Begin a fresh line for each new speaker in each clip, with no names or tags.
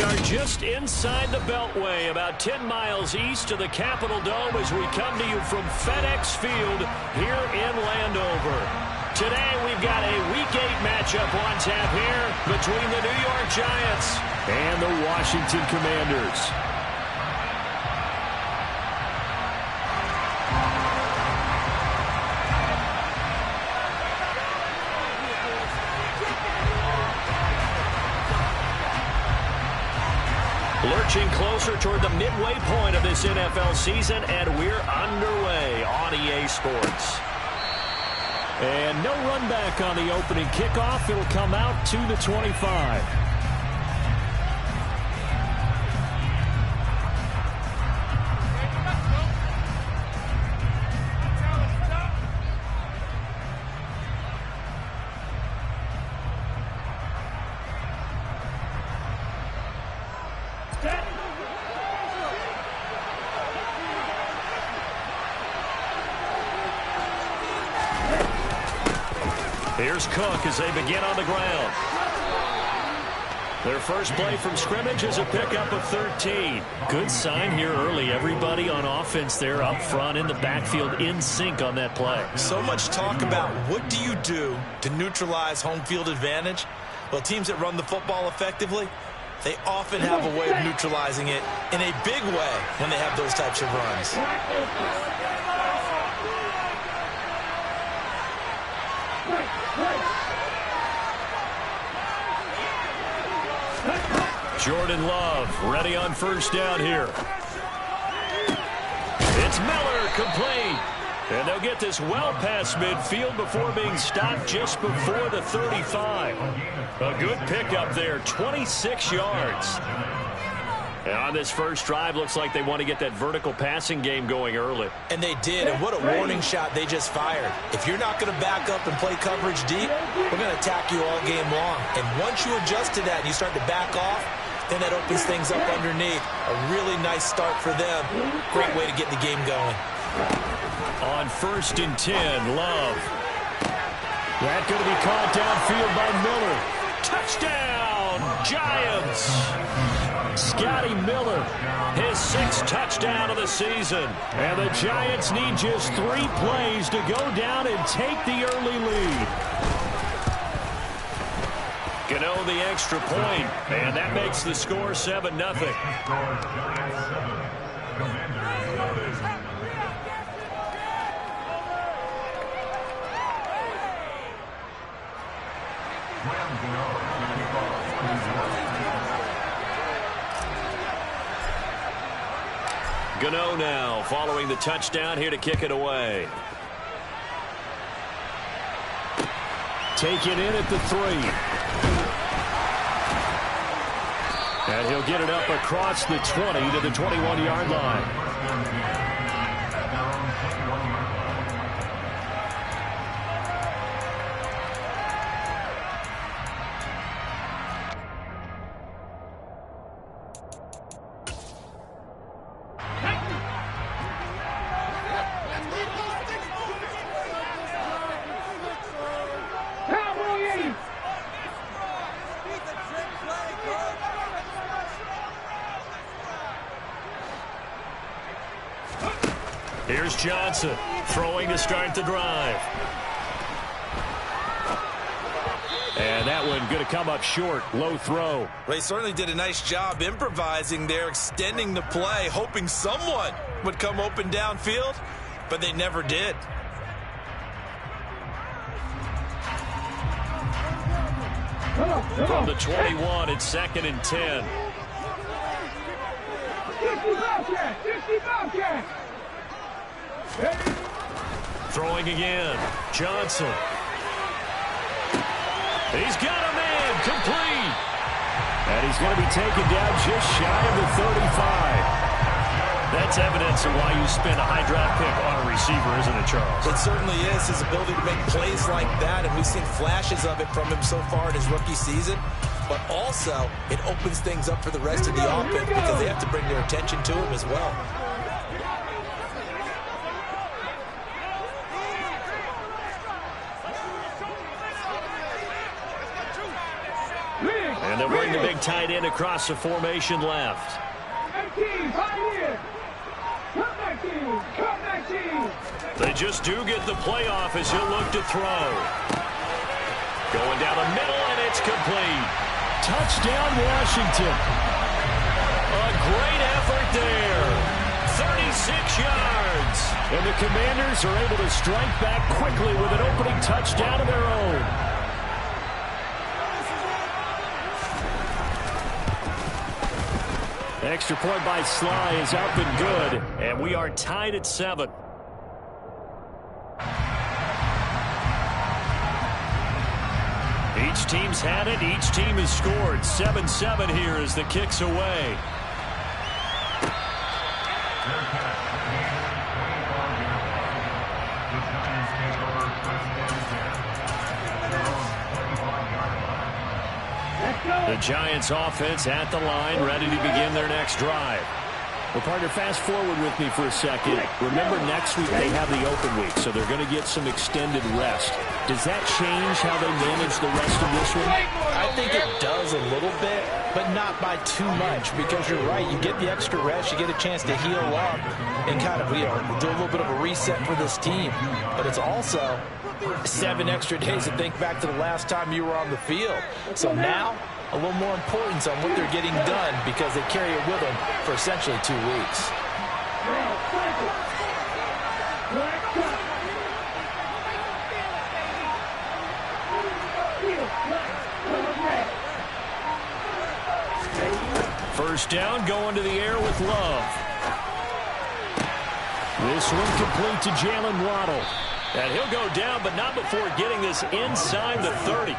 are just inside the Beltway, about 10 miles east of the Capitol Dome as we come to you from FedEx Field here in Landover. Today we've got a Week 8 matchup on tap here between the New York Giants and the Washington Commanders. Lurching closer toward the midway point of this NFL season, and we're underway on EA Sports. And no run back on the opening kickoff. It'll come out to the 25. Here's Cook as they begin on the ground. Their first play from scrimmage is a pickup of 13. Good sign here early. Everybody on offense there up front in the backfield in sync on that play.
So much talk about what do you do to neutralize home field advantage? Well, teams that run the football effectively, they often have a way of neutralizing it in a big way when they have those types of runs.
Jordan Love ready on first down here. It's Miller, complete. And they'll get this well past midfield before being stopped just before the 35. A good pickup there, 26 yards. And on this first drive, looks like they want to get that vertical passing game going early.
And they did, and what a warning shot they just fired. If you're not going to back up and play coverage deep, we're going to attack you all game long. And once you adjust to that and you start to back off, then that opens things up underneath. A really nice start for them. Great way to get the game going.
On 1st and 10, Love. That going to be caught downfield by Miller. Touchdown, Giants! Scotty Miller, his 6th touchdown of the season. And the Giants need just 3 plays to go down and take the early lead. Gano the extra point, and that makes the score 7-0. Gano now following the touchdown here to kick it away. Take it in at the 3. And he'll get it up across the 20 to the 21-yard line. Here's Johnson throwing to start the drive. And that one going to come up short. Low throw.
They certainly did a nice job improvising there, extending the play, hoping someone would come open downfield, but they never did.
From the 21, it's 2nd and 10. Throwing again. Johnson. He's got a man, complete. And he's going to be taken down just shy of the 35. That's evidence of why you spend a high draft pick on a receiver, isn't it, Charles?
It certainly is. His ability to make plays like that, and we've seen flashes of it from him so far in his rookie season. But also, it opens things up for the rest of the offense because they have to bring their attention to him as well.
And they'll bring the big tight end across the formation left. They just do get the playoff as he'll look to throw. Going down the middle, and it's complete. Touchdown, Washington. A great effort there. 36 yards. And the Commanders are able to strike back quickly with an opening touchdown of their own. Extra point by Sly is up and good, and we are tied at 7. Each team's had it. Each team has scored. 7-7 here as the kick's away. The Giants offense at the line, ready to begin their next drive. Well, partner, fast forward with me for a second. Remember, next week they have the open week, so they're going to get some extended rest. Does that change how they manage the rest of this one?
I think it does a little bit, but not by too much, because you're right. You get the extra rest, you get a chance to heal up and kind of, do a little bit of a reset for this team. But it's also 7 extra days to think back to the last time you were on the field. So now, a little more importance on what they're getting done because they carry it with them for essentially 2 weeks.
First down, going to the air with Love. This one complete to Jalen Waddle. And he'll go down, but not before getting this inside the 30.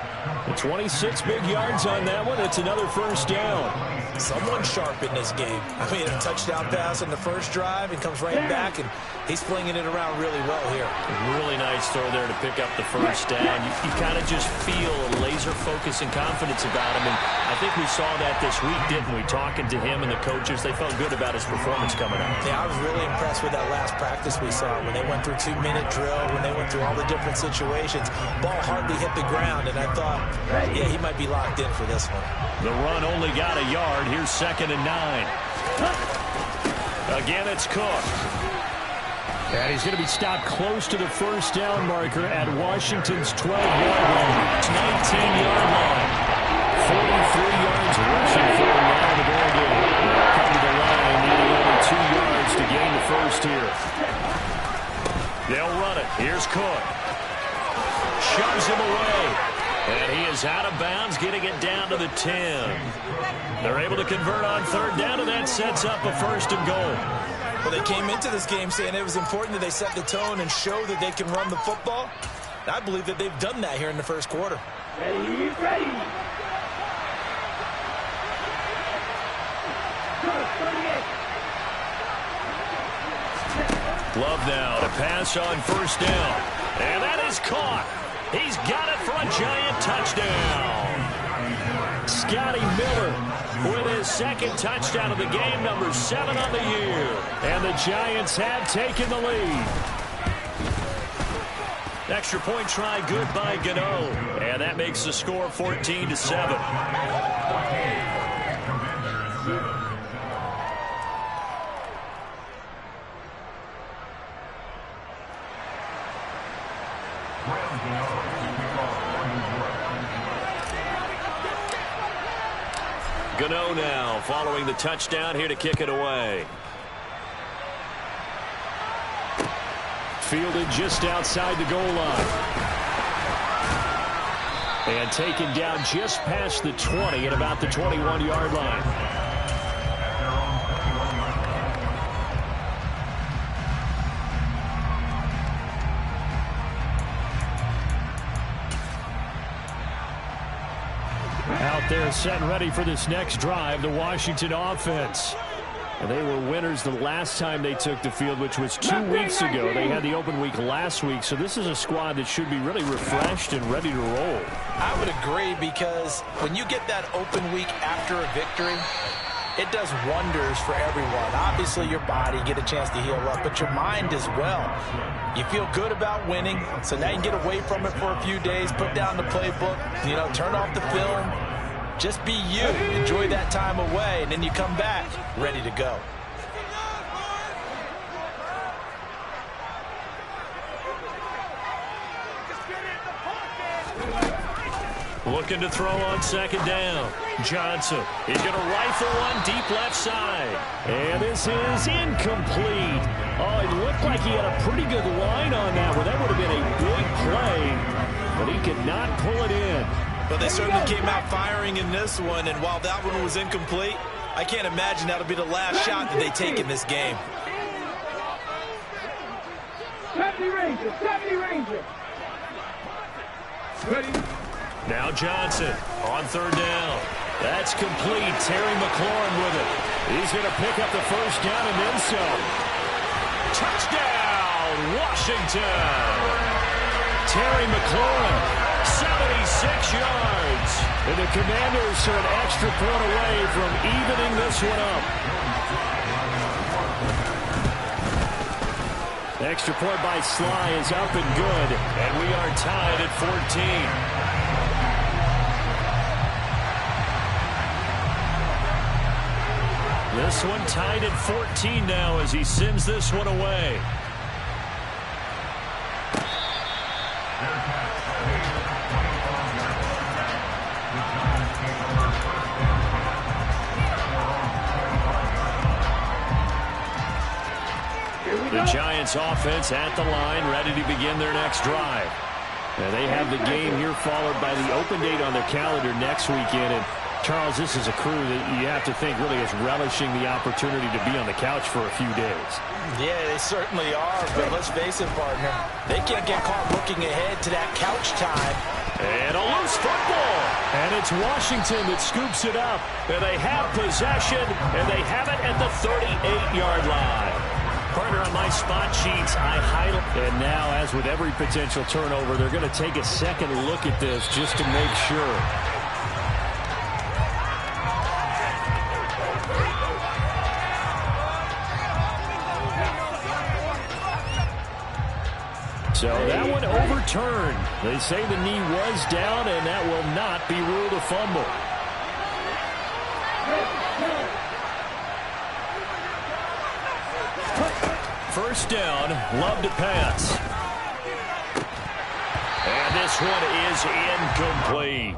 The 26 big yards on that one. It's another first down.
Someone sharp in this game. I mean, a touchdown pass on the first drive and comes right back, and he's flinging it around really well here.
Really nice throw there to pick up the first down. You kind of just feel a laser focus and confidence about him, and I think we saw that this week, didn't we? Talking to him and the coaches, they felt good about his performance coming up.
Yeah, I was really impressed with that last practice we saw when they went through 2-minute drill, when they went through all the different situations. Ball hardly hit the ground, and I thought, yeah, he might be locked in for this one.
The run only got a yard. Here's 2nd and 9. Again, it's Cook. And he's going to be stopped close to the first down marker at Washington's 12-yard line. 19-yard line. 43 yards rushing for him now in the ball game. Come to the line, needing only 2 yards to gain the first here. They'll run it. Here's Cook. Shoves him away. And he is out of bounds, getting it down to the 10. They're able to convert on 3rd down, and that sets up a 1st and goal.
Well, they came into this game saying it was important that they set the tone and show that they can run the football. I believe that they've done that here in the first quarter.
Ready, ready.
Love now to pass on 1st down. And that is caught. He's got it for a giant touchdown. Scotty Miller with his 2nd touchdown of the game, number 7 on the year. And the Giants have taken the lead. Extra point try good by Gano. And that makes the score 14-7. Gano now following the touchdown here to kick it away. Fielded just outside the goal line. And taken down just past the 20 at about the 21-yard line. Out there set and ready for this next drive, the Washington offense. And they were winners the last time they took the field, which was 2 weeks ago. They had the open week last week, so this is a squad that should be really refreshed and ready to roll.
I would agree, because when you get that open week after a victory, it does wonders for everyone. Obviously, your body, get a chance to heal up, but your mind as well. You feel good about winning, so now you can get away from it for a few days, put down the playbook, turn off the film, Just be you. Enjoy that time away, and then you come back ready to go.
Looking to throw on second down. Johnson. He's going to rifle one deep left side. And this is incomplete. Oh, it looked like he had a pretty good line on that one. That would have been a big play, but he could not pull it in.
But they certainly came out firing in this one, and while that one was incomplete, I can't imagine that'll be the last shot that they take in this game.
Ready. Now Johnson on third down. That's complete. Terry McLaurin with it. He's going to pick up the first down and then some. Touchdown, Washington. Terry McLaurin, 76 yards. And the Commanders are an extra point away from evening this one up. Extra point by Sly is up and good. And we are tied at 14. This one tied at 14 now as he sends this one away. The Giants offense at the line, ready to begin their next drive. Now they have the game here followed by the open date on their calendar next weekend. And Charles, this is a crew that you have to think really is relishing the opportunity to be on the couch for a few days.
Yeah, they certainly are, but let's face it, partner. They can't get caught looking ahead to that couch time.
And a loose football. And it's Washington that scoops it up. And they have possession, and they have it at the 38-yard line. Partner, on my spot sheets, I highlight. And now, as with every potential turnover, they're going to take a second look at this just to make sure. So that one overturned. They say the knee was down, and that will not be ruled a fumble. First down, Love to pass. And this one is incomplete.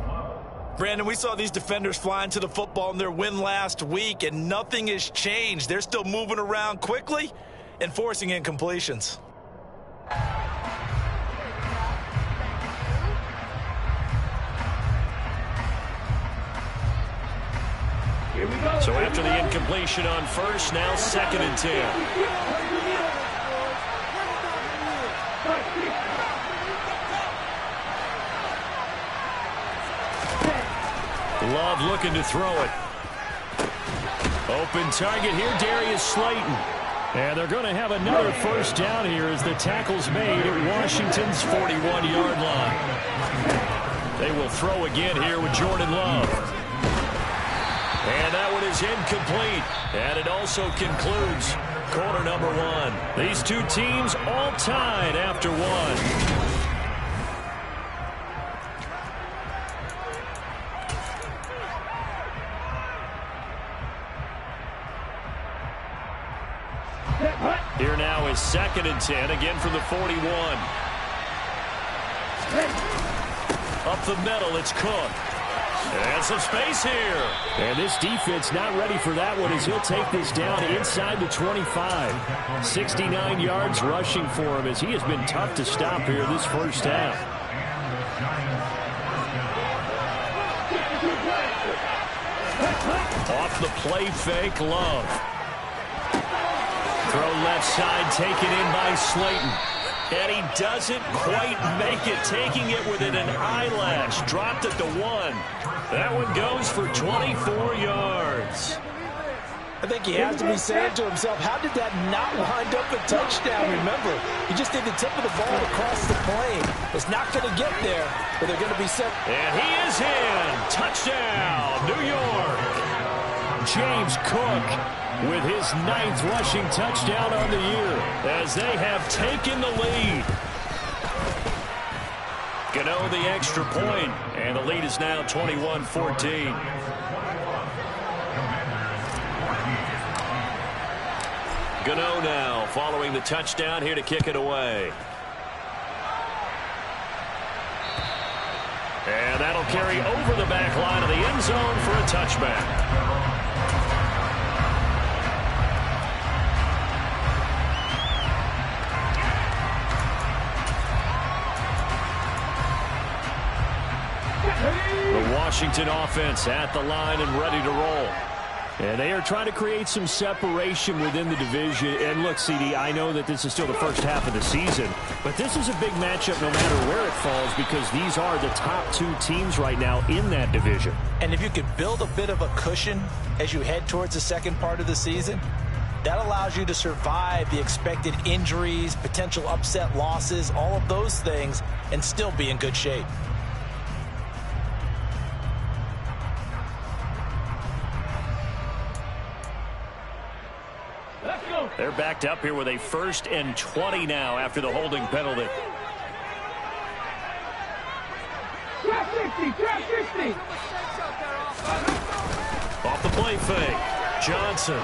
Brandon, we saw these defenders flying to the football in their win last week, and nothing has changed. They're still moving around quickly and forcing incompletions.
So after the incompletion on first, now 2nd and 10. Love looking to throw it. Open target here, Darius Slayton. And they're going to have another first down here as the tackle's made at Washington's 41-yard line. They will throw again here with Jordan Love. And that one is incomplete. And it also concludes quarter number 1. These two teams all tied after one. Here now is 2nd and 10, again from the 41. Up the middle, it's Cook. And some space here. And this defense not ready for that one as he'll take this down inside the 25. 69 yards rushing for him as he has been tough to stop here this first half. Off the play fake, Love. Throw left side, taken in by Slayton. And he doesn't quite make it, taking it within an eyelash. Dropped at the 1. That one goes for 24 yards.
I think he has to be saying to himself, how did that not wind up a touchdown? Remember, he just did the tip of the ball across the plane. It's not going to get there, but they're going to be set.
And he is in. Touchdown, New York. James Cook with his 9th rushing touchdown on the year as they have taken the lead. Going Gano the extra point, and the lead is now 21-14. Gano now following the touchdown here to kick it away. And that'll carry over the back line of the end zone for a touchback. The Washington offense at the line and ready to roll. And they are trying to create some separation within the division. And look, CD, I know that this is still the first half of the season, but this is a big matchup no matter where it falls because these are the top two teams right now in that division.
And if you could build a bit of a cushion as you head towards the second part of the season, that allows you to survive the expected injuries, potential upset losses, all of those things, and still be in good shape.
They're backed up here with a 1st and 20 now after the holding penalty. Off the play fake. Johnson.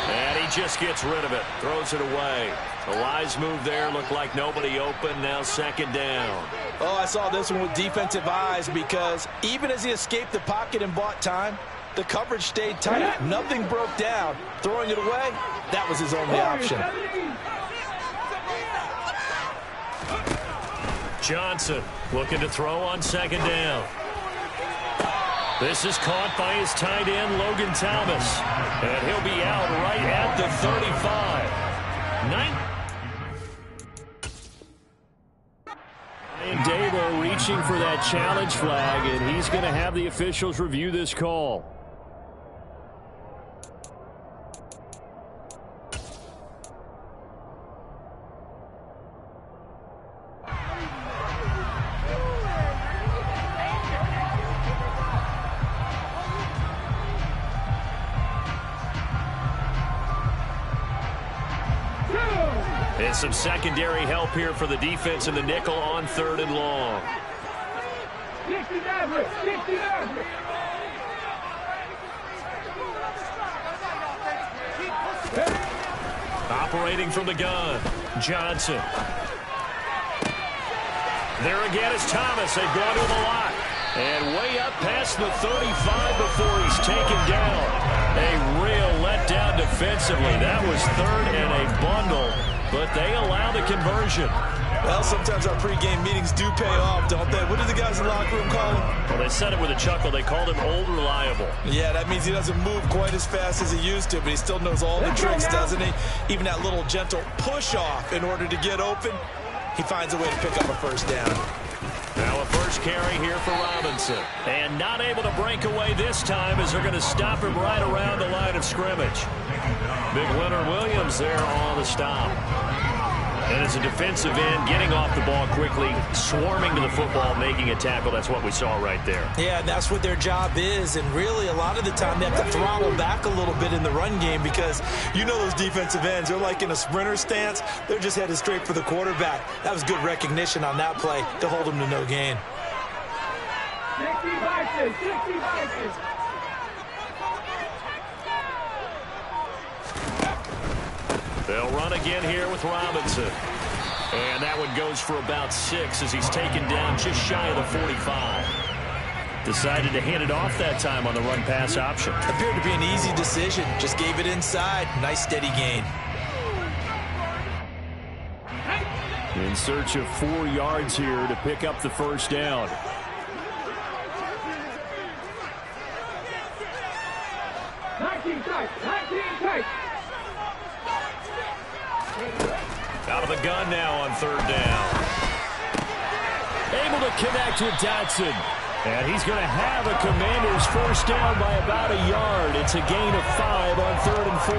And he just gets rid of it. Throws it away. A wise move there. Looked like nobody open. Now 2nd down.
Oh, I saw this one with defensive eyes because even as he escaped the pocket and bought time, the coverage stayed tight. Nothing broke down. Throwing it away, that was his only option.
Johnson looking to throw on 2nd down. This is caught by his tight end, Logan Thomas. And he'll be out right at the 35. And Dabo reaching for that challenge flag, and he's going to have the officials review this call. And some secondary help here for the defense in the nickel on 3rd and long. Operating from the gun, Johnson. There again is Thomas. They've gone to him a lot. And way up past the 35 before he's taken down. A real letdown defensively. That was 3rd and a bundle, but they allow the conversion.
Well, sometimes our pregame meetings do pay off, don't they? What do the guys in the locker room call him?
Well, they said it with a chuckle. They called him Old Reliable.
Yeah, that means he doesn't move quite as fast as he used to, but he still knows all the tricks, doesn't he? Even that little gentle push-off in order to get open, he finds a way to pick up a 1st down.
Now a first carry here for Robinson. And not able to break away this time as they're going to stop him right around the line of scrimmage. Big Leonard Williams there on the stop. And as a defensive end, getting off the ball quickly, swarming to the football, making a tackle. That's what we saw right there.
Yeah, and that's what their job is. And really, a lot of the time, they have to throttle back a little bit in the run game because you know those defensive ends, they're like in a sprinter stance. They're just headed straight for the quarterback. That was good recognition on that play to hold them to no gain.
60 Vikings.
They'll run again here with Robinson. And that one goes for about 6 as he's taken down just shy of the 45. Decided to hand it off that time on the run-pass option.
Appeared to be an easy decision. Just gave it inside. Nice steady gain.
In search of 4 yards here to pick up the 1st down. Out of the gun now on 3rd down. Able to connect with Dotson. And he's going to have a Commanders 1st down by about a yard. It's a gain of 5 on 3rd and 4.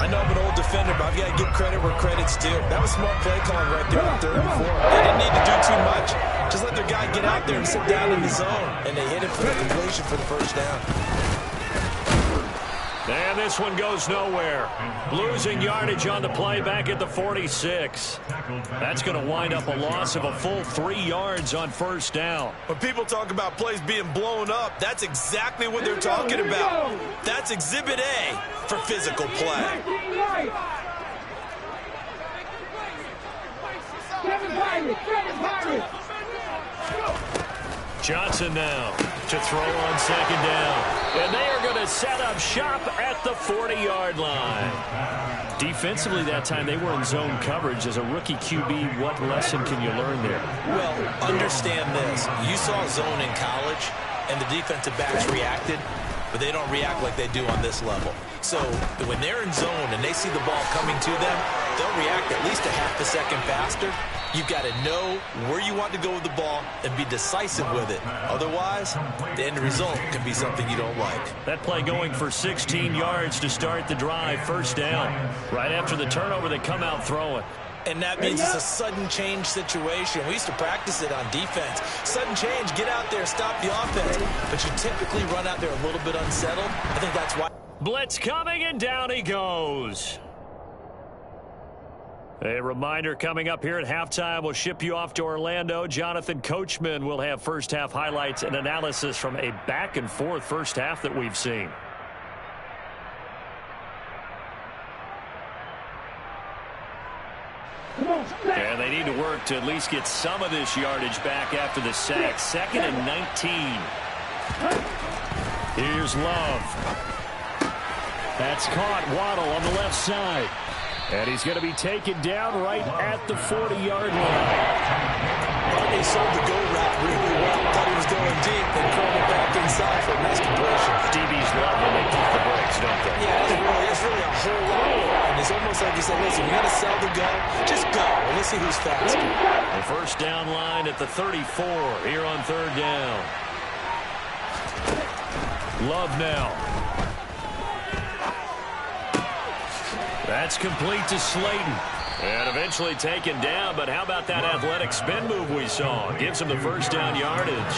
I know I'm an old defender, but I've got to give credit where credit's due. That was smart play calling right there on 3rd and 4. They didn't need to do too much. Just let their guy get out there and sit down in the zone. And they hit it for the completion for the 1st down.
And this one goes nowhere. Losing yardage on the play back at the 46. That's going to wind up a loss of a full 3 yards on first down.
When people talk about plays being blown up, that's exactly what they're talking about. That's Exhibit A for physical play.
Johnson now to throw on second down. And they are going to set up shop at the 40-yard line. Defensively that time, they were in zone coverage. As a rookie QB, what lesson can you learn there?
Well, understand this. You saw zone in college, and the defensive backs reacted, but they don't react like they do on this level. So when they're in zone and they see the ball coming to them, they'll react at least a half a second faster. You've got to know where you want to go with the ball and be decisive with it. Otherwise, the end result can be something you don't like.
That play going for 16 yards to start the drive, first down. Right after the turnover, they come out throwing.
And that means it's a sudden change situation. We used to practice it on defense. Sudden change, get out there, stop the offense. But you typically run out there a little bit unsettled. I think that's why.
Blitz coming, and down he goes. A reminder coming up here at halftime. We'll ship you off to Orlando. Jonathan Coachman will have first half highlights and analysis from a back-and-forth first half that we've seen. And they need to work to at least get some of this yardage back after the sack. 2nd and 19. Here's Love. That's caught. Waddle on the left side. And he's going to be taken down right at the 40-yard line.
He sold the go route really well. Thought he was going deep, then curled it back inside for a nice completion.
DB's love when they keep the brakes, don't they?
Yeah, it's really a whole lot more. And it's almost like he said, listen, you got to sell the go. Just go. And let's see who's faster.
The first down line at the 34 here on third down. Love now. That's complete to Slayton. And eventually taken down, but how about that athletic spin move we saw? Gives him the first down yardage.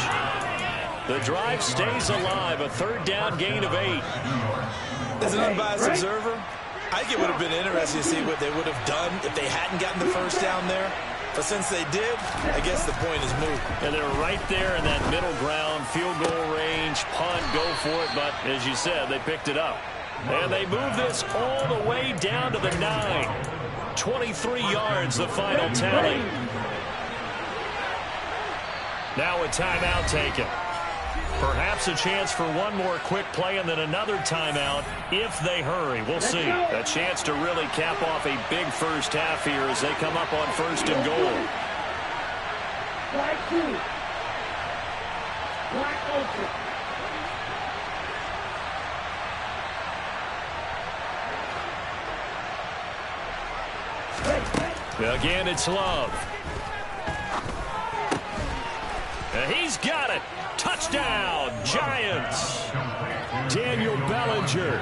The drive stays alive, a third down gain of 8.
As an unbiased observer, I think it would have been interesting to see what they would have done if they hadn't gotten the first down there. But since they did, I guess the point is moot.
And they're right there in that middle ground, field goal range, punt, go for it. But as you said, they picked it up. And they move this all the way down to the 9. 23 yards, the final tally. Now a timeout taken. Perhaps a chance for one more quick play and then another timeout if they hurry. We'll see. A chance to really cap off a big first half here as they come up on first and goal.
Black 2. Black open.
Again, it's Love. And he's got it. Touchdown, Giants. Daniel Bellinger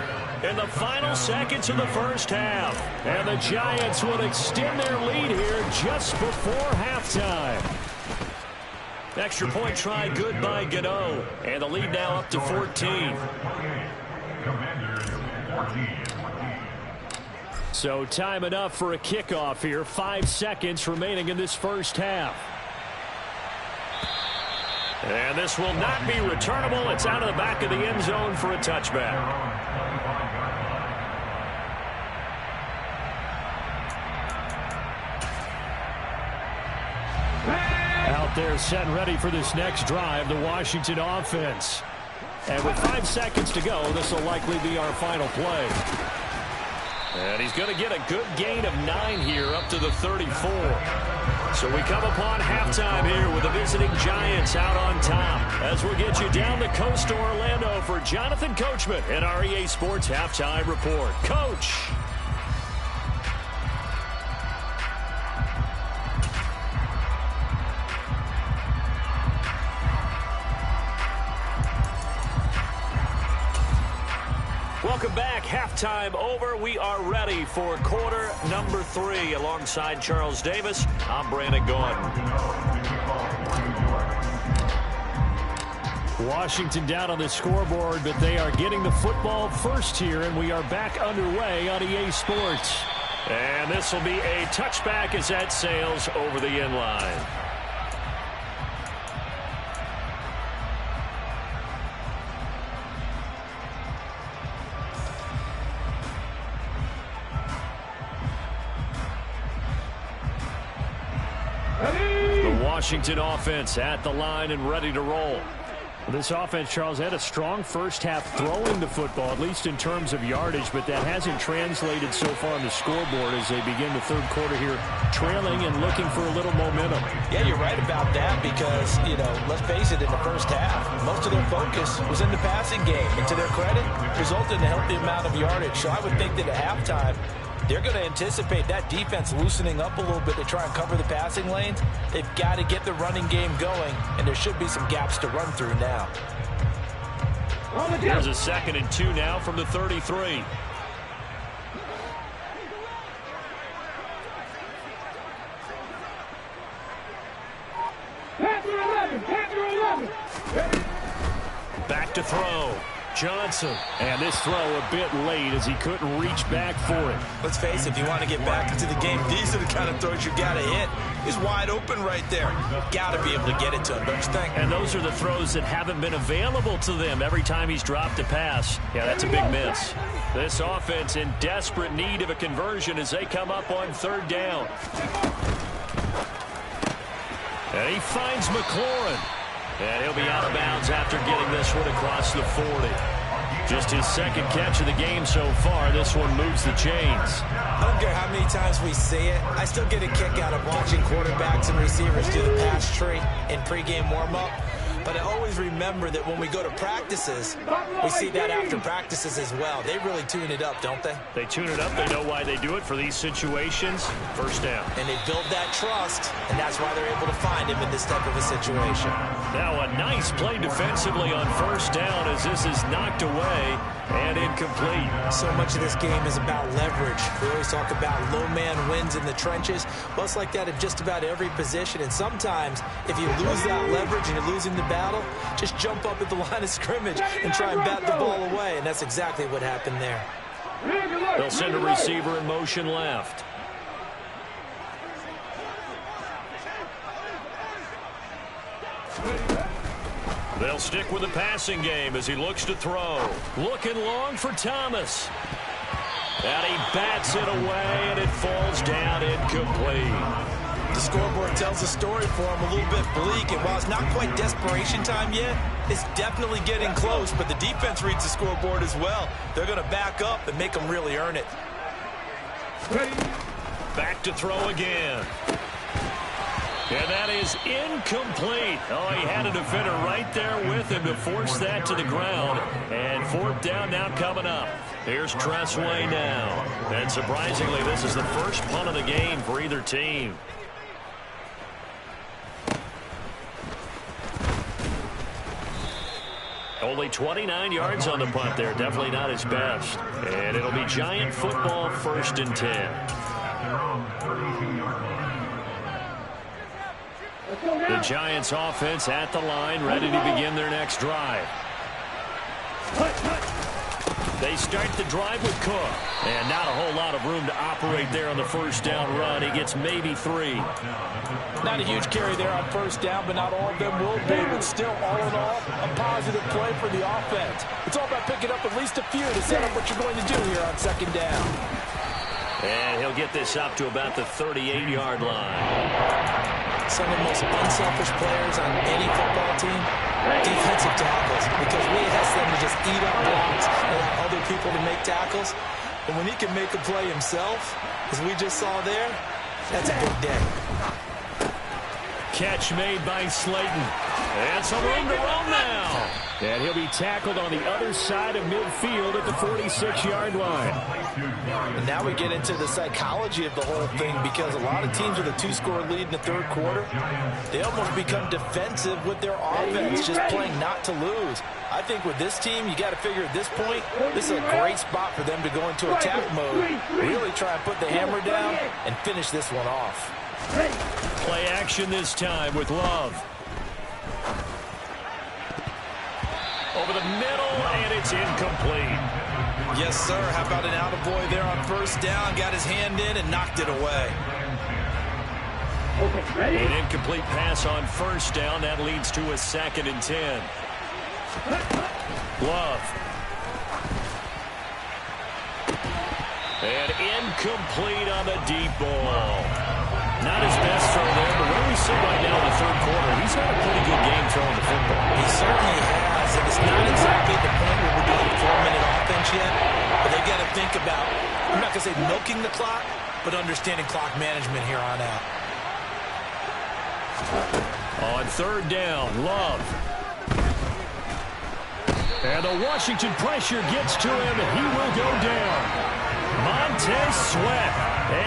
in the final seconds of the first half. And the Giants will extend their lead here just before halftime. Extra point try good by Gano. And the lead now up to 14. So time enough for a kickoff here. 5 seconds remaining in this first half. And this will not be returnable. It's out of the back of the end zone for a touchback. Out there set and ready for this next drive, the Washington offense. And with 5 seconds to go, this will likely be our final play. And he's going to get a good gain of 9 here up to the 34. So we come upon halftime here with the visiting Giants out on top. As we'll get you down the coast to Orlando for Jonathan Coachman and our EA Sports Halftime Report. Coach. Welcome back. Halftime over. We are ready for quarter number 3. Alongside Charles Davis, I'm Brandon Gaudin. Washington down on the scoreboard, but they are getting the football first here, and we are back underway on EA Sports. And this will be a touchback as that sails over the end line. The Washington offense at the line and ready to roll. This offense, Charles, had a strong first half throwing the football, at least in terms of yardage, but that hasn't translated so far on the scoreboard as they begin the third quarter here, trailing and looking for a little momentum.
Yeah, you're right about that because, let's face it, in the first half, most of their focus was in the passing game. And to their credit, resulted in a healthy amount of yardage. So I would think that at halftime, they're going to anticipate that defense loosening up a little bit to try and cover the passing lanes. They've got to get the running game going, and there should be some gaps to run through now.
Here's a 2nd and 2 now from the 33. Back to throw. Johnson, and this throw a bit late as he couldn't reach back for it.
Let's face it, if you want to get back into the game, these are the kind of throws you got to hit. He's wide open right there. Got to be able to get it to him, don't you think?
And those are the throws that haven't been available to them every time he's dropped a pass. Yeah, that's a big miss. This offense in desperate need of a conversion as they come up on 3rd down. And he finds McLaurin. And he'll be out of bounds after getting this one across the 40. Just his 2nd catch of the game so far. This one moves the chains.
I don't care how many times we see it. I still get a kick out of watching quarterbacks and receivers do the pass tree in pregame warm-up. But I always remember that when we go to practices, we see that after practices as well. They really tune it up, don't they?
They tune it up. They know why they do it for these situations. 1st down.
And they build that trust, and that's why they're able to find him in this type of a situation.
Now a nice play defensively on 1st down as this is knocked away and incomplete.
So much of this game is about leverage. We always talk about low man wins in the trenches. Well, it's like that in just about every position. And sometimes, if you lose that leverage and you're losing the battle, just jump up at the line of scrimmage and try and bat the ball away. And that's exactly what happened there.
They'll send a receiver in motion left. They'll stick with the passing game as he looks to throw. Looking long for Thomas. And he bats it away, and it falls down incomplete.
The scoreboard tells a story for him, a little bit bleak. And while it's not quite desperation time yet, it's definitely getting close. But the defense reads the scoreboard as well. They're going to back up and make them really earn it.
Back to throw again. And that is incomplete. Oh, he had a defender right there with him to force that to the ground. And 4th down now coming up. Here's Tressway now. And surprisingly, this is the first punt of the game for either team. Only 29 yards on the punt there. Definitely not his best. And it'll be Giant football, 1st and 10. The Giants offense at the line, ready to begin their next drive. They start the drive with Cook. And not a whole lot of room to operate there on the 1st down run. He gets maybe 3.
Not a huge carry there on 1st down, but not all of them will be. But still, all in all, a positive play for the offense. It's all about picking up at least a few to set up what you're going to do here on 2nd down.
And he'll get this up to about the 38-yard line.
Some of the most unselfish players on any football team, defensive tackles, because we ask them to just eat up blocks and allow other people to make tackles. And when he can make a play himself, as we just saw there, that's a big day.
Catch made by Slayton. And some room to run now. And he'll be tackled on the other side of midfield at the 46-yard line.
And now we get into the psychology of the whole thing, because a lot of teams with a 2-score lead in the 3rd quarter, they almost become defensive with their offense, just playing not to lose. I think with this team, you got to figure at this point, this is a great spot for them to go into attack mode, really try and put the hammer down and finish this one off.
Play action this time with Love. middle, and it's incomplete.
Yes, sir. How about an attaboy there on first down? Got his hand in and knocked it away.
An incomplete pass on first down. That leads to a 2nd and 10. Love. And incomplete on the deep ball. Not his best throw there, but where we sit right now in the 3rd quarter, he's had a pretty good game throwing the football.
He certainly has, and it's not exactly the point where we're doing 4-minute offense yet, but they've got to think about, I'm not going to say milking the clock, but understanding clock management here on out.
On 3rd down, Love. And the Washington pressure gets to him, and he will go down. Montez Sweat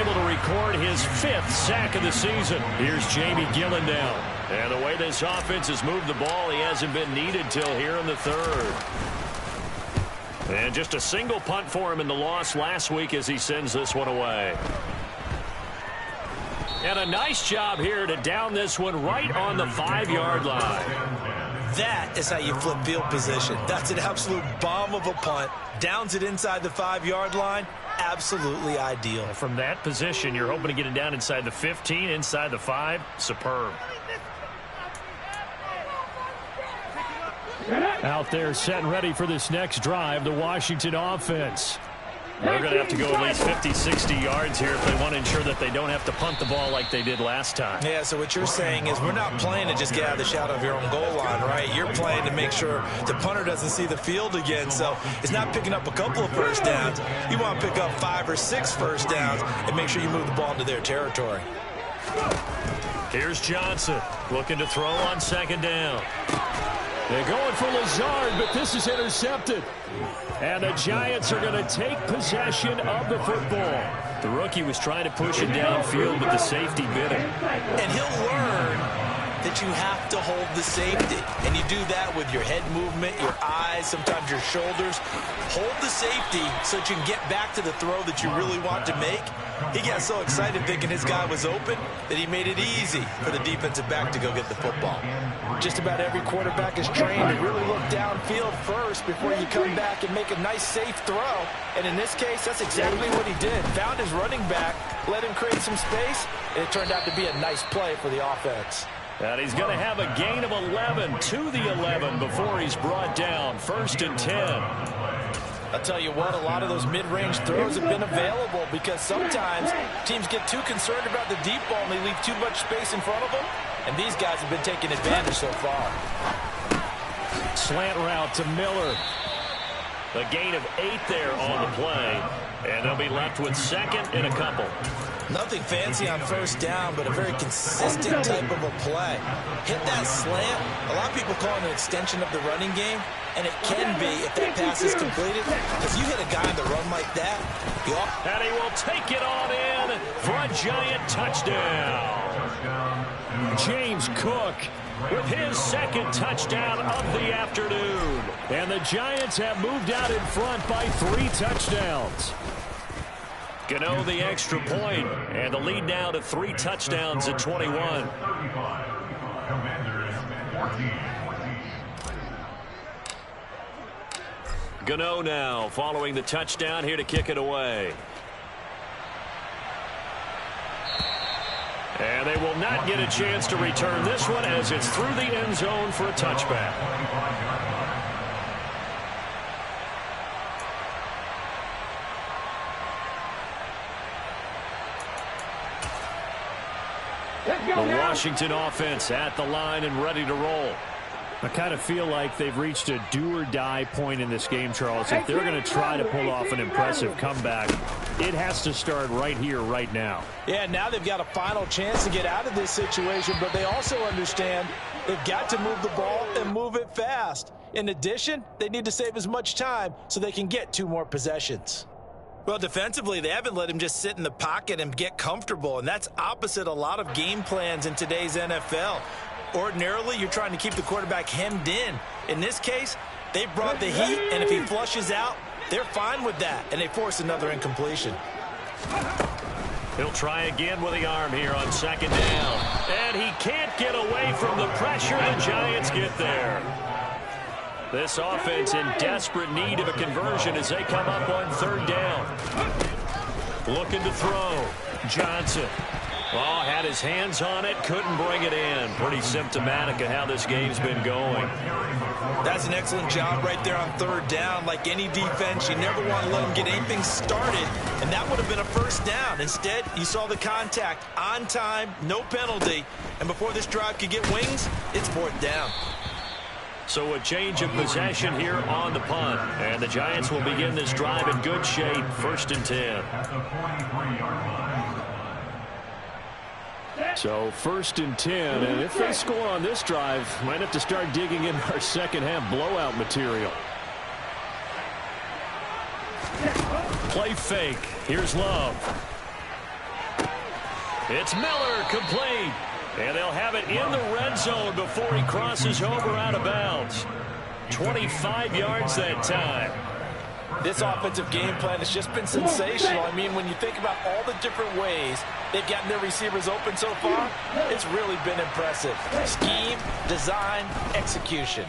able to record his 5th sack of the season. Here's Jamie Gillen now. And the way this offense has moved the ball, he hasn't been needed till here in the 3rd. And just a single punt for him in the loss last week as he sends this one away. And a nice job here to down this one right on the 5-yard line.
That is how you flip field position. That's an absolute bomb of a punt. Downs it inside the 5-yard line. Absolutely ideal.
From that position, you're hoping to get it down inside the 15, inside the 5. Superb. Out there set and ready for this next drive, the Washington offense. They're going to have to go at least 50, 60 yards here if they want to ensure that they don't have to punt the ball like they did last time.
Yeah, so what you're saying is we're not playing to just get out of the shadow of your own goal line, right? You're playing to make sure the punter doesn't see the field again. So it's not picking up a couple of first downs. You want to pick up 5 or 6 first downs and make sure you move the ball into their territory.
Here's Johnson looking to throw on 2nd down. They're going for Lazard, but this is intercepted. And the Giants are going to take possession of the football. The rookie was trying to push it downfield, but the safety bit him.
And he'll learn that you have to hold the safety. And you do that with your head movement, your eyes, sometimes your shoulders. Hold the safety so that you can get back to the throw that you really want to make. He got so excited thinking his guy was open that he made it easy for the defensive back to go get the football. Just about every quarterback is trained to really look downfield first before you come back and make a nice, safe throw. And in this case, that's exactly what he did. Found his running back, let him create some space, and it turned out to be a nice play for the offense.
And he's going to have a gain of 11 to the 11 before he's brought down. 1st and 10.
I'll tell you what, a lot of those mid-range throws have been available because sometimes teams get too concerned about the deep ball and they leave too much space in front of them. And these guys have been taking advantage so far.
Slant route to Miller. A gain of 8 there on the play. And they'll be left with 2nd and a couple.
Nothing fancy on first down, but a very consistent type of a play. Hit that slant. A lot of people call it an extension of the running game, and it can be if that pass is completed. If you hit a guy on the run like that,
and he will take it on in for a Giant touchdown. James Cook with his 2nd touchdown of the afternoon. And the Giants have moved out in front by 3 touchdowns. Gano the extra point, and the lead now to 3 touchdowns at 21. Gano now following the touchdown here to kick it away. And they will not get a chance to return this one as it's through the end zone for a touchback. The Washington offense at the line and ready to roll. I kind of feel like they've reached a do-or-die point in this game, Charles. If they're going to try to pull off an impressive comeback, it has to start right here, right now.
Yeah, now they've got a final chance to get out of this situation, but they also understand they've got to move the ball and move it fast. In addition, they need to save as much time so they can get 2 more possessions. Well, defensively, they haven't let him just sit in the pocket and get comfortable, and that's opposite a lot of game plans in today's NFL. Ordinarily, you're trying to keep the quarterback hemmed in. In this case, they brought the heat, and if he flushes out, they're fine with that, and they force another incompletion.
He'll try again with the arm here on 2nd down. And he can't get away from the pressure. The Giants get there. This offense in desperate need of a conversion as they come up on third down. Looking to throw. Johnson. Oh, had his hands on it, couldn't bring it in. Pretty symptomatic of how this game's been going.
That's an excellent job right there on third down. Like any defense, you never want to let them get anything started, and that would have been a first down. Instead, you saw the contact on time, no penalty, and before this drive could get wings, it's fourth down.
So a change of possession here on the punt, and the Giants will begin this drive in good shape, 1st and 10. So 1st and 10, and if they score on this drive, might have to start digging in our second half blowout material. Play fake. Here's Love. It's Miller, complete. And they'll have it in the red zone before he crosses over out of bounds. 25 yards that time.
This offensive game plan has just been sensational. I mean, when you think about all the different ways they've gotten their receivers open so far, it's really been impressive. Scheme, design, execution.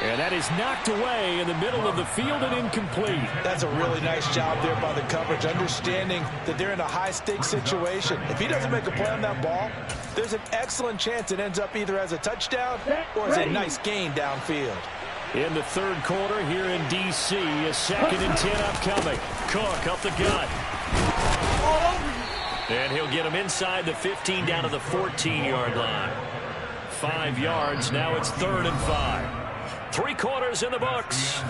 And that is knocked away in the middle of the field and incomplete.
That's a really nice job there by the coverage, understanding that they're in a high-stakes situation. If he doesn't make a play on that ball, there's an excellent chance it ends up either as a touchdown or as a nice gain downfield.
In the third quarter here in D.C., a 2nd and 10 upcoming. Cook up the gut. And he'll get him inside the 15 down to the 14-yard line. 5 yards. Now it's 3rd and 5. 3 quarters in the books.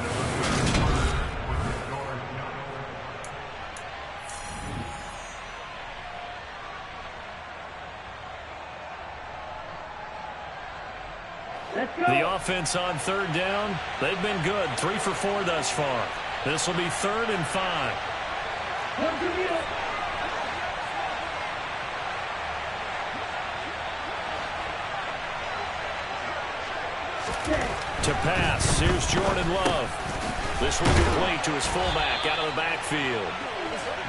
The offense on third down, they've been good. 3 for 4 thus far. This will be 3rd and 5. To pass, here's Jordan Love. This will complete to his fullback out of the backfield.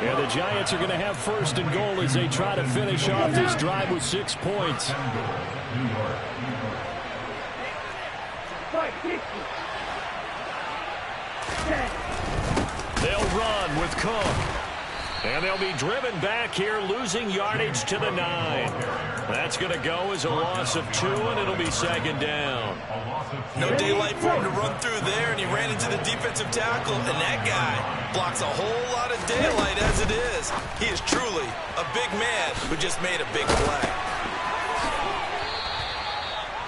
And the Giants are going to have 1st and goal as they try to finish off this drive with 6 points. They'll run with Cook. And they'll be driven back here, losing yardage to the 9. That's going to go as a loss of 2, and it'll be 2nd down.
No daylight for him to run through there, and he ran into the defensive tackle, and that guy blocks a whole lot of daylight as it is. He is truly a big man who just made a big play.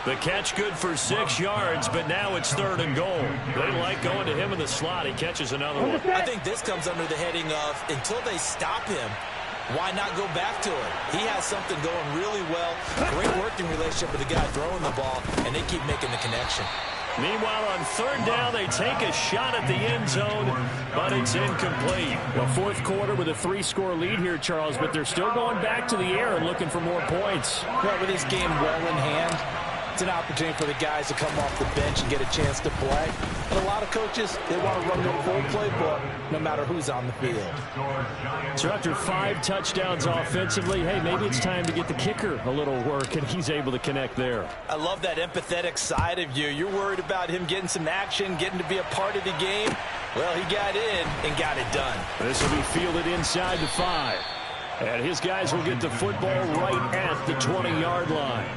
The catch good for 6 yards, but now it's 3rd and goal. They like going to him in the slot. He catches another one.
I think this comes under the heading of, until they stop him, why not go back to it? He has something going really well. Great working relationship with the guy throwing the ball, and they keep making the connection.
Meanwhile, on 3rd down, they take a shot at the end zone, but it's incomplete. Well, 4th quarter with a 3-score lead here, Charles, but they're still going back to the air and looking for more points.
Well, with this game well in hand, it's an opportunity for the guys to come off the bench and get a chance to play. And a lot of coaches, they want to run their full playbook no matter who's on the field.
So after 5 touchdowns offensively, hey, maybe it's time to get the kicker a little work, and he's able to connect there.
I love that empathetic side of you. You're worried about him getting some action, getting to be a part of the game. Well, he got in and got it done.
This will be fielded inside the 5. And his guys will get the football right at the 20-yard line.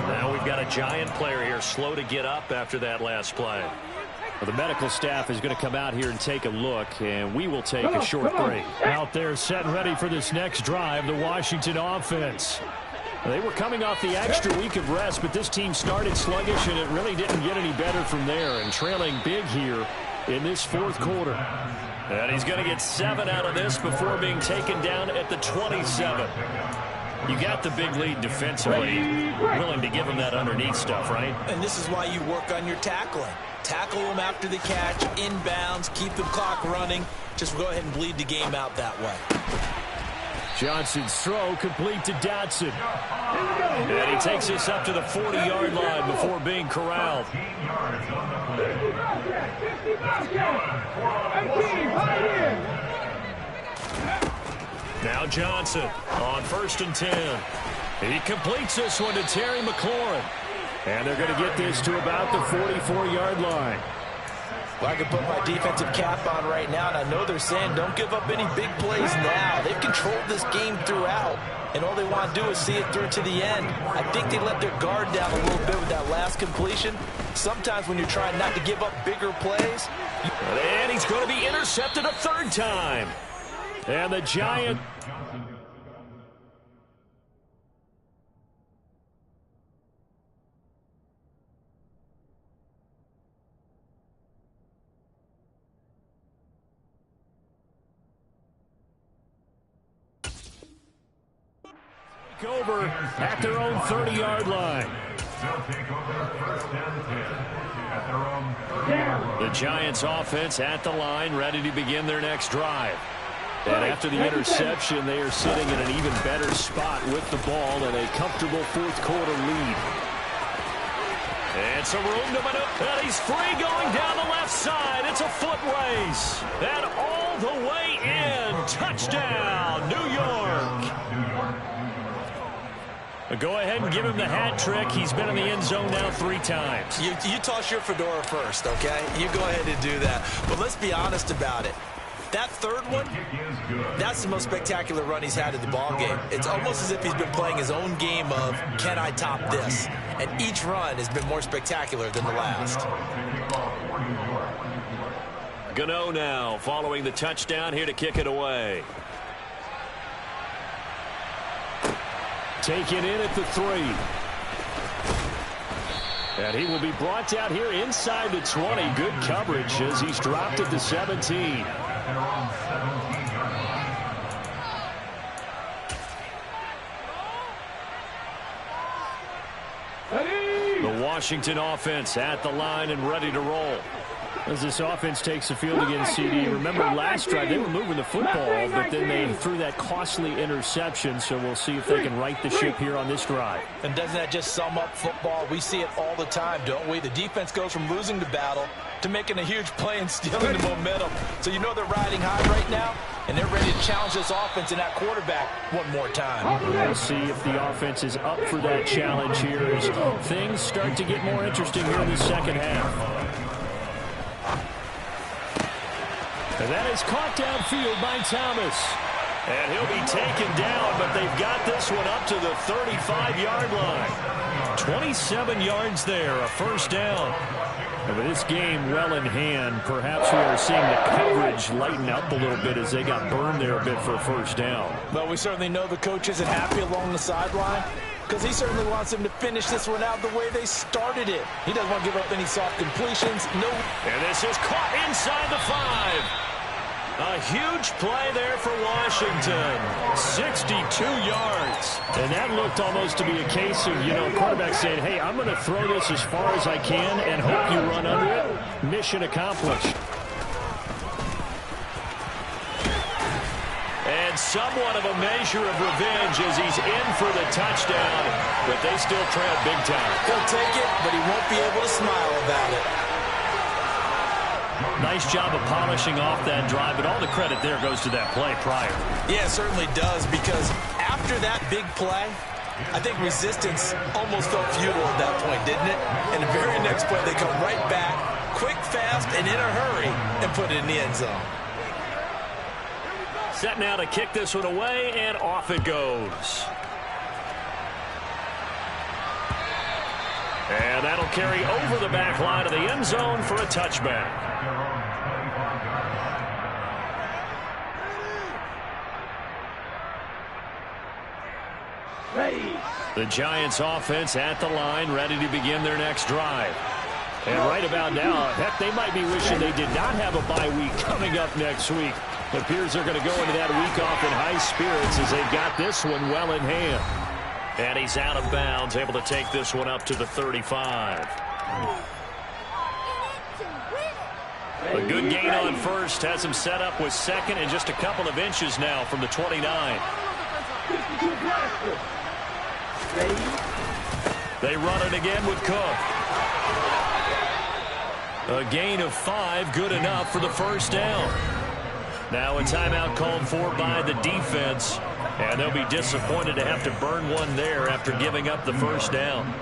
Now we've got a Giant player here slow to get up after that last play. Well, the medical staff is going to come out here and take a look, and we will take a short break. Out there set and ready for this next drive, the Washington offense. They were coming off the extra week of rest, but this team started sluggish, and it really didn't get any better from there, and trailing big here in this 4th quarter. And he's going to get 7 out of this before being taken down at the 27. You got the big lead defensively. Willing to give him that underneath stuff, right?
And this is why you work on your tackling. Tackle them after the catch, inbounds, keep the clock running. Just go ahead and bleed the game out that way.
Johnson's throw complete to Dotson. And he takes this up to the 40-yard line before being corralled. Now Johnson on 1st and 10. He completes this one to Terry McLaurin. And they're going to get this to about the 44-yard line.
Well, I can put my defensive cap on right now, and I know they're saying don't give up any big plays now. They've controlled this game throughout, and all they want to do is see it through to the end. I think they let their guard down a little bit with that last completion. Sometimes when you're trying not to give up bigger plays.
And he's going to be intercepted a third time. And the Giants... over at their own 30-yard line. The Giants offense at the line, ready to begin their next drive. And after the interception, they are sitting in an even better spot with the ball and a comfortable fourth-quarter lead. And some room to maneuver, and he's free going down the left side. It's a foot race. And all the way in. Touchdown, New York. Go ahead and give him the hat trick. He's been in the end zone now 3 times.
You toss your fedora first, okay? You go ahead and do that. But let's be honest about it. That third one, that's the most spectacular run he's had in the ballgame. It's almost as if he's been playing his own game of, can I top this? And each run has been more spectacular than the last.
Gano now following the touchdown here to kick it away. Taken in at the 3. And he will be brought down here inside the 20. Good coverage as he's dropped at the 17. The Washington offense at the line and ready to roll. As this offense takes the field against CD. Remember last drive they were moving the football, but then they threw that costly interception, so we'll see if they can right the ship here on this drive.
And doesn't that just sum up football? We see it all the time, don't we? The defense goes from losing the battle to making a huge play and stealing the momentum. So you know they're riding high right now, and they're ready to challenge this offense and that quarterback one more time.
We'll see if the offense is up for that challenge here as things start to get more interesting here in the second half. And that is caught downfield by Thomas. And he'll be taken down, but they've got this one up to the 35-yard line. 27 yards there, a first down. And with this game well in hand, perhaps we are seeing the coverage lighten up a little bit as they got burned there a bit for a first down.
Well, we certainly know the coach isn't happy along the sideline because he certainly wants them to finish this one out the way they started it. He doesn't want to give up any soft completions. No.
And this is caught inside the 5. A huge play there for Washington. 62 yards. And that looked almost to be a case of, quarterback saying, hey, I'm going to throw this as far as I can and hope you run under it. Mission accomplished. And somewhat of a measure of revenge as he's in for the touchdown. But they still trail big time.
He'll take it, but he won't be able to smile about it.
Nice job of polishing off that drive, but all the credit there goes to that play prior.
Yeah, it certainly does, because after that big play, I think resistance almost felt futile at that point, didn't it? And the very next play, they come right back, quick, fast, and in a hurry, and put it in the end zone.
Set now to kick this one away, and off it goes. And that'll carry over the back line of the end zone for a touchback. The Giants offense at the line, ready to begin their next drive. And right about now, heck, they might be wishing they did not have a bye week coming up next week. It appears they're going to go into that week off in high spirits as they've got this one well in hand. And he's out of bounds, able to take this one up to the 35. A good gain on first, has him set up with second and just a couple of inches now from the 29. They run it again with Cook. A gain of 5, good enough for the first down. Now a timeout called for by the defense, and they'll be disappointed to have to burn one there after giving up the first down.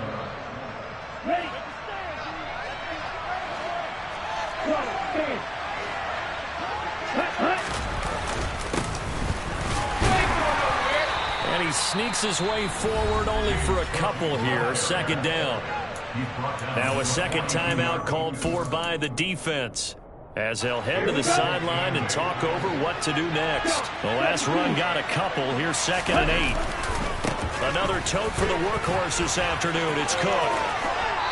And he sneaks his way forward only for a couple here. Second down. Now a second timeout called for by the defense, as they'll head to the sideline and talk over what to do next. The last run got a couple. Here's 2nd and 8. Another tote for the workhorse this afternoon. It's Cook.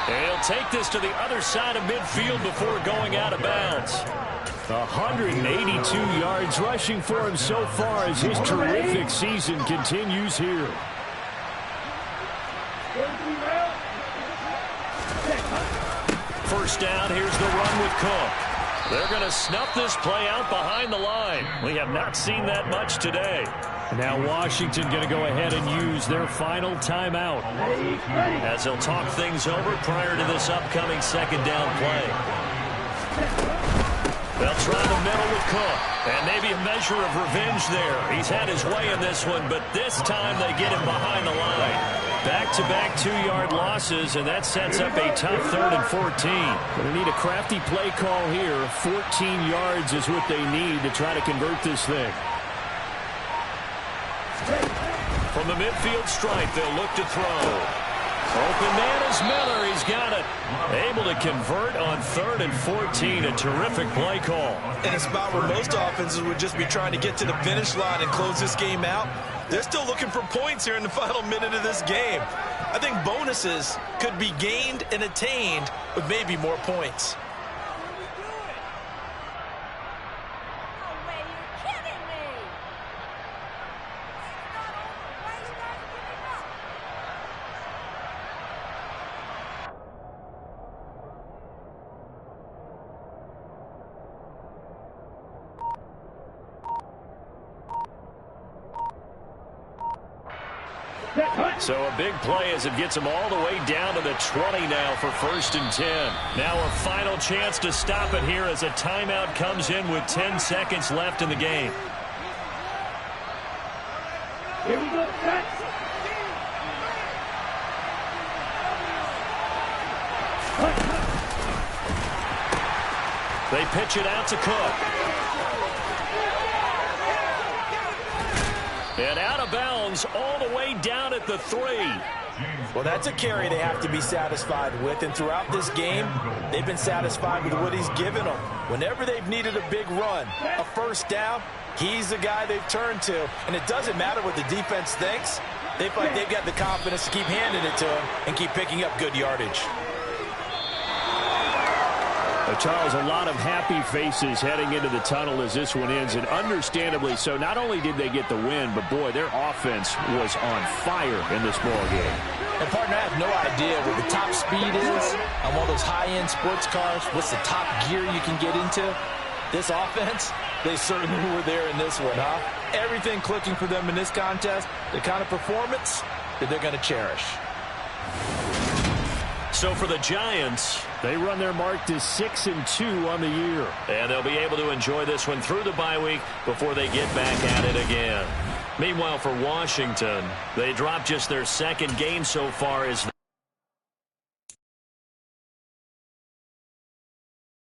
He'll take this to the other side of midfield before going out of bounds. 182 yards rushing for him so far as his terrific season continues here. First down, here's the run with Cook. They're going to snuff this play out behind the line. We have not seen that much today. Now Washington going to go ahead and use their final timeout, as they'll talk things over prior to this upcoming second down play. They'll try the middle with Cook, and maybe a measure of revenge there. He's had his way in this one, but this time they get him behind the line. Back-to-back 2-yard losses, and that sets up a tough 3rd and 14. Going to need a crafty play call here. 14 yards is what they need to try to convert this thing. From the midfield stripe, they'll look to throw. Open man is Miller. He's got it. Able to convert on 3rd and 14. A terrific play call.
In a spot where most offenses would just be trying to get to the finish line and close this game out, they're still looking for points here in the final minute of this game. I think bonuses could be gained and attained with maybe more points.
So a big play as it gets him all the way down to the 20 now for 1st and 10. Now a final chance to stop it here as a timeout comes in with 10 seconds left in the game.
Here we go, set.
They pitch it out to Cook. And out of bounds all the way down at the 3.
Well, that's a carry they have to be satisfied with, and throughout this game, they've been satisfied with what he's given them. Whenever they've needed a big run, a first down, he's the guy they've turned to, and it doesn't matter what the defense thinks. They feel like they've got the confidence to keep handing it to him and keep picking up good yardage.
Charles, a lot of happy faces heading into the tunnel as this one ends, and understandably so. Not only did they get the win, but boy, their offense was on fire in this ball game.
And partner, I have no idea what the top speed is on one of those high-end sports cars. What's the top gear you can get into? This offense, they certainly were there in this one, huh? Everything clicking for them in this contest, the kind of performance that they're going to cherish.
So for the Giants, they run their mark to 6-2 on the year. And they'll be able to enjoy this one through the bye week before they get back at it again. Meanwhile, for Washington, they dropped just their second game so far as